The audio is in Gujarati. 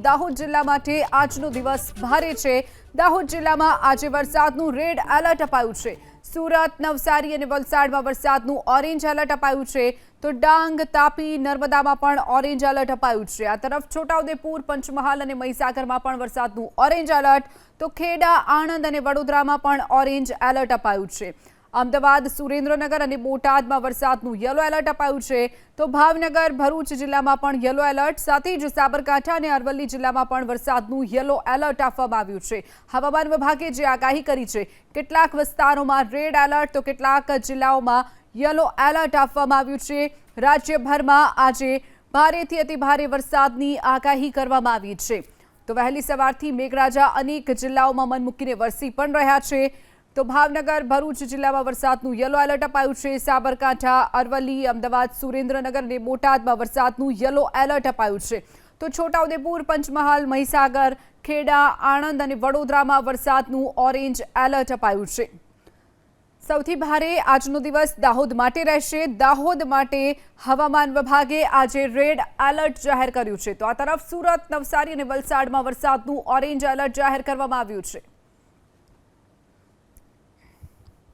દાહોદ જિલ્લા માટે આજનો દિવસ ભારે છે। દાહોદ જિલ્લામાં આજે વરસાદનું રેડ એલર્ટ અપાયું છે। સુરત, નવસારી અને વલસાડમાં વરસાદનું ઓરેન્જ એલર્ટ અપાયું છે, તો ડાંગ, તાપી, નર્મદામાં પણ ઓરેન્જ એલર્ટ અપાયું છે। આ તરફ છોટાઉદેપુર, પંચમહાલ અને મહીસાગરમાં પણ વરસાદનું ઓરેન્જ એલર્ટ, તો ખેડા, આણંદ અને વડોદરામાં પણ ઓરેન્જ એલર્ટ અપાયું છે। અમદાવાદ, સુરેન્દ્રનગર અને બોટાદમાં વરસાદનું યલો એલર્ટ અપાયું છે, તો ભાવનગર, ભરૂચ જિલ્લામાં પણ યલો એલર્ટ, સાથે જ સાબરકાંઠા અને અરવલ્લી જિલ્લામાં પણ વરસાદનું યલો એલર્ટ આપવામાં આવ્યું છે। હવામાન વિભાગે જે આગાહી કરી છે, કેટલાક વિસ્તારોમાં રેડ એલર્ટ તો કેટલાક જિલ્લાઓમાં યલો એલર્ટ આપવામાં આવ્યું છે। રાજ્યભરમાં આજે ભારેથી અતિભારે વરસાદની આગાહી કરવામાં આવી છે, તો વહેલી સવારથી મેઘરાજા અનેક જિલ્લાઓમાં મન મૂકીને વરસી પણ રહ્યા છે। તો ભાવનગર, ભરૂચ જિલ્લામાં વરસાદનું યલો એલર્ટ અપાયું છે। સાબરકાંઠા, અરવલ્લી, અમદાવાદ, સુરેન્દ્રનગર અને બોટાદમાં વરસાદનું યલો એલર્ટ અપાયું છે, તો છોટાઉદેપુર, પંચમહાલ, મહીસાગર, ખેડા, આણંદ અને વડોદરામાં વરસાદનું ઓરેન્જ એલર્ટ અપાયું છે। સૌથી ભારે આજનો દિવસ દાહોદ માટે રહેશે। દાહોદ માટે હવામાન વિભાગે આજે રેડ એલર્ટ જાહેર કર્યું છે, તો આ તરફ સુરત, નવસારી અને વલસાડમાં વરસાદનું ઓરેન્જ એલર્ટ જાહેર કરવામાં આવ્યું છે।